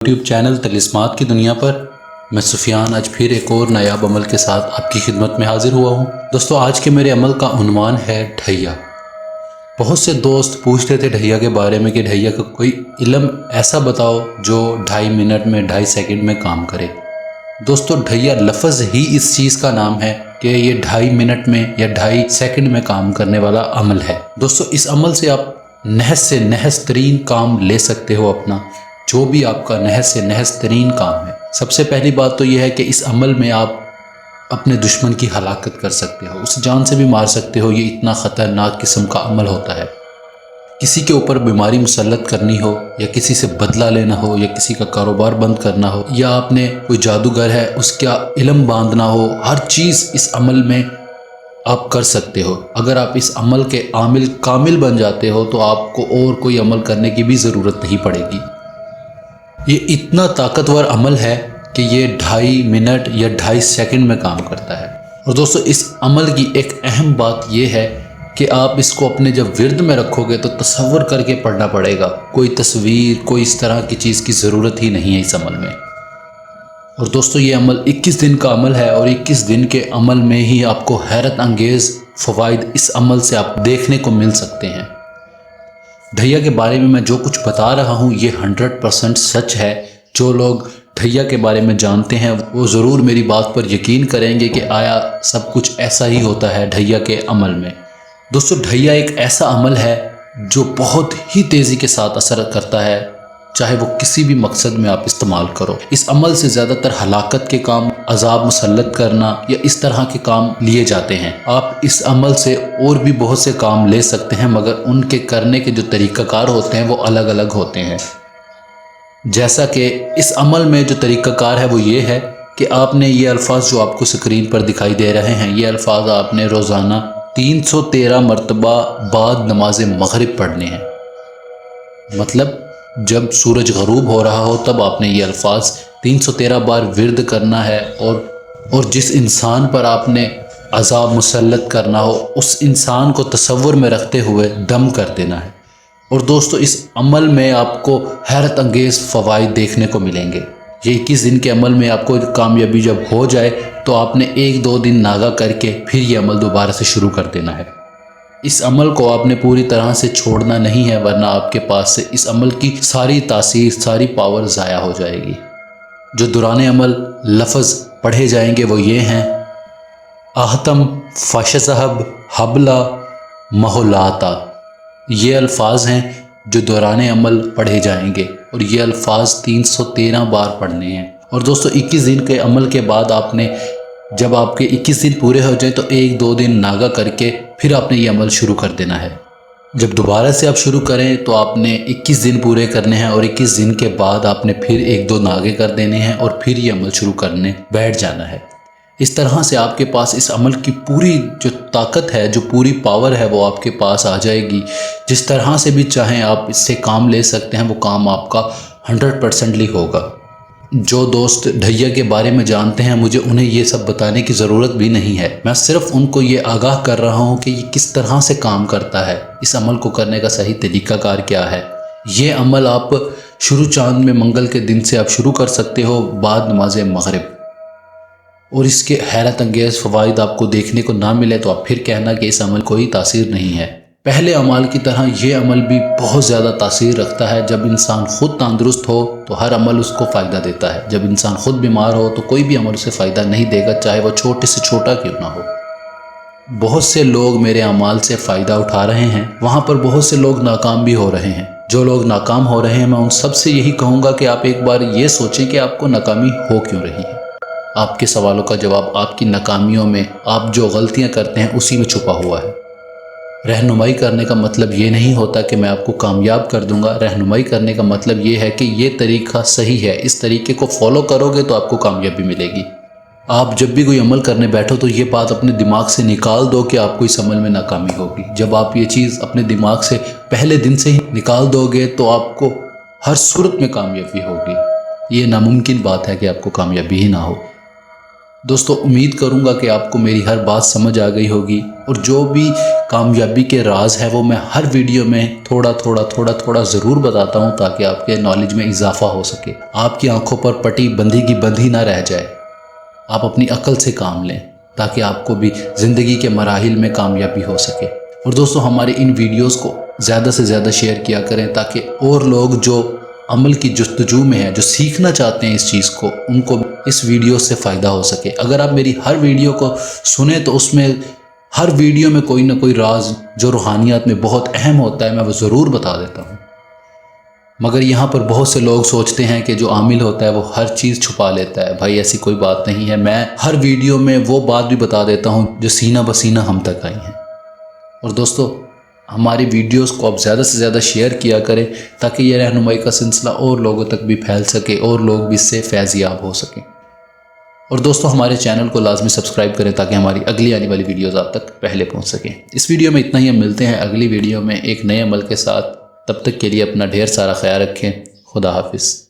YouTube channel तलिस्मात की दुनिया पर मैं सुफियान आज फिर एक और नायाब अमल के साथ आपकी खिदमत में हाजिर हुआ हूँ। दोस्तों, आज के मेरे अमल का उन्वान है ढैया। बहुत से दोस्त पूछ रहे थे ढैया के बारे में कि ढैया का कोई इल्म ऐसा बताओ जो 2.5 मिनट में 2.5 सेकंड में काम करे। दोस्तों, ढैया लफ्ज़ ही इस चीज़ का नाम है कि ये 2.5 मिनट में या 2.5 सेकंड में काम करने वाला अमल है। दोस्तों, इस अमल से आप नहस से नहस तरीन काम ले सकते हो अपना, जो भी आपका नहस से नहस तरीन काम है। सबसे पहली बात तो यह है कि इस अमल में आप अपने दुश्मन की हलाकत कर सकते हो, उसे जान से भी मार सकते हो। ये इतना ख़तरनाक किस्म का अमल होता है। किसी के ऊपर बीमारी मुसल्लत करनी हो, या किसी से बदला लेना हो, या किसी का कारोबार बंद करना हो, या आपने कोई जादूगर है उसका इल्म बांधना हो, हर चीज़ इस अमल में आप कर सकते हो। अगर आप इस अमल के आमिल कामिल बन जाते हो तो आपको और कोई अमल करने की भी ज़रूरत नहीं पड़ेगी। ये इतना ताकतवर अमल है कि ये 2.5 मिनट या 2.5 सेकंड में काम करता है। और दोस्तों, इस अमल की एक अहम बात यह है कि आप इसको अपने जब विर्द में रखोगे तो तसव्वुर करके पढ़ना पड़ेगा। कोई तस्वीर, कोई इस तरह की चीज़ की ज़रूरत ही नहीं है इस अमल में। और दोस्तों, ये अमल 21 दिन का अमल है, और 21 दिन के अमल में ही आपको हैरत अंगेज़ फ़वाइद इस अमल से आप देखने को मिल सकते हैं। ढैया के बारे में मैं जो कुछ बता रहा हूँ ये 100% सच है। जो लोग ढैया के बारे में जानते हैं वो ज़रूर मेरी बात पर यकीन करेंगे कि आया सब कुछ ऐसा ही होता है ढैया के अमल में। दोस्तों, ढैया एक ऐसा अमल है जो बहुत ही तेज़ी के साथ असर करता है, चाहे वो किसी भी मकसद में आप इस्तेमाल करो। इस अमल से ज़्यादातर हलाकत के काम, अजाब मुसल्लत करना या इस तरह के काम लिए जाते हैं। आप इस अमल से और भी बहुत से काम ले सकते हैं, मगर उनके करने के जो तरीक़ाकार होते हैं वो अलग अलग होते हैं। जैसा कि इस अमल में जो तरीक़ाकार है वो ये है कि आपने ये अल्फाज जो आपको स्क्रीन पर दिखाई दे रहे हैं, ये अल्फाज आपने रोज़ाना 313 मरतबा बाद नमाज मगरिब पढ़ने हैं। मतलब जब सूरज ग़रूब हो रहा हो तब आपने ये अल्फाज 313 बार विर्द करना है, और जिस इंसान पर आपने अज़ाब मुसल्लत करना हो उस इंसान को तसव्वुर में रखते हुए दम कर देना है। और दोस्तों, इस अमल में आपको हैरत अंगेज़ फ़वाइद देखने को मिलेंगे। ये 21 दिन के अमल में आपको कामयाबी जब हो जाए तो आपने 1-2 दिन नागा करके फिर ये अमल दोबारा से शुरू कर देना है। इस अमल को आपने पूरी तरह से छोड़ना नहीं है, वरना आपके पास से इस अमल की सारी तासीर, सारी पावर ज़ाया हो जाएगी। जो दुराने अमल लफ्ज़ पढ़े जाएंगे वो ये हैं: आहतम, फ़शज़हब, हबला, महलाता। ये अल्फाज हैं जो दौराने अमल पढ़े जाएंगे, और ये अल्फाज 313 बार पढ़ने हैं। और दोस्तों, 21 दिन के अमल के बाद आपने, जब आपके 21 दिन पूरे हो जाए तो 1-2 दिन नागा करके फिर आपने ये अमल शुरू कर देना है। जब दोबारा से आप शुरू करें तो आपने 21 दिन पूरे करने हैं, और 21 दिन के बाद आपने फिर 1-2 नागे कर देने हैं, और फिर ये अमल शुरू करने बैठ जाना है। इस तरह से आपके पास इस अमल की पूरी जो ताकत है, जो पूरी पावर है वो आपके पास आ जाएगी। जिस तरह से भी चाहें आप इससे काम ले सकते हैं, वो काम आपका 100% होगा। जो दोस्त ढैया के बारे में जानते हैं, मुझे उन्हें ये सब बताने की ज़रूरत भी नहीं है। मैं सिर्फ उनको ये आगाह कर रहा हूँ कि ये किस तरह से काम करता है, इस अमल को करने का सही तरीक़ाकार क्या है। ये अमल आप शुरू चांद में मंगल के दिन से आप शुरू कर सकते हो बाद नमाज मगरिब। और इसके हैरत अंगेज़ फ़वाइद आपको देखने को ना मिले तो आप फिर कहना कि इस अमल कोई तासीर नहीं है। पहले अमल की तरह ये अमल भी बहुत ज़्यादा तासीर रखता है। जब इंसान ख़ुद तंदुरुस्त हो तो हर अमल उसको फ़ायदा देता है। जब इंसान ख़ुद बीमार हो तो कोई भी अमल उसे फ़ायदा नहीं देगा, चाहे वो छोटे से छोटा क्यों ना हो। बहुत से लोग मेरे अमाल से फ़ायदा उठा रहे हैं, वहाँ पर बहुत से लोग नाकाम भी हो रहे हैं। जो लोग नाकाम हो रहे हैं, मैं उन सब से यही कहूँगा कि आप एक बार ये सोचें कि आपको नाकामी हो क्यों रही है। आपके सवालों का जवाब आपकी नाकामियों में, आप जो गलतियां करते हैं उसी में छुपा हुआ है। रहनुमाई करने का मतलब ये नहीं होता कि मैं आपको कामयाब कर दूंगा। रहनुमाई करने का मतलब ये है कि ये तरीक़ा सही है, इस तरीके को फॉलो करोगे तो आपको कामयाबी मिलेगी। आप जब भी कोई अमल करने बैठो तो ये बात अपने दिमाग से निकाल दो कि आपको इस अमल में नाकामी होगी। जब आप ये चीज़ अपने दिमाग से पहले दिन से ही निकाल दोगे तो आपको हर सूरत में कामयाबी होगी। ये नामुमकिन बात है कि आपको कामयाबी ही ना हो। دوستو امید کروں گا کہ آپ کو میری ہر بات سمجھ آ گئی ہوگی، اور جو بھی کامیابی کے راز ہے وہ میں ہر ویڈیو میں تھوڑا تھوڑا ضرور بتاتا ہوں، تاکہ آپ کے نالج میں اضافہ ہو سکے، آپ کی آنکھوں پر پٹی بندھی کی بندھی نہ رہ جائے، آپ اپنی عقل سے کام لیں تاکہ آپ کو بھی زندگی کے مراحل میں کامیابی ہو سکے۔ اور دوستو ہمارے ان ویڈیوز کو زیادہ سے زیادہ شیئر کیا کریں، تاکہ اور لوگ جو عمل کی جستجو میں ہیں، جو سیکھنا چاہتے ہیں اس چیز کو، ان کو اس ویڈیو سے فائدہ ہو سکے۔ اگر آپ میری ہر ویڈیو کو سنیں تو اس میں ہر ویڈیو میں کوئی نہ کوئی راز جو روحانیات میں بہت اہم ہوتا ہے میں وہ ضرور بتا دیتا ہوں، مگر یہاں پر بہت سے لوگ سوچتے ہیں کہ جو عامل ہوتا ہے وہ ہر چیز چھپا لیتا ہے۔ بھائی ایسی کوئی بات نہیں ہے، میں ہر ویڈیو میں وہ بات بھی بتا دیتا ہوں جو سینہ بسینہ ہم تک آئی ہیں۔ اور دوستو ہماری ویڈیوز کو آپ زیادہ سے زیادہ شیئر کیا کریں، تاکہ یہ رہنمائی کا سلسلہ اور لوگوں تک بھی پھیل سکے اور لوگ بھی اس سے فیض یاب ہو سکیں۔ اور دوستو ہمارے چینل کو لازمی سبسکرائب کریں، تاکہ ہماری اگلی آنے والی ویڈیوز آپ تک پہلے پہنچ سکیں۔ اس ویڈیو میں اتنا ہی، ہم ملتے ہیں اگلی ویڈیو میں ایک نئے عمل کے ساتھ۔ تب تک کے لیے اپنا ڈھیر سارا خیال رکھیں۔ خدا حافظ۔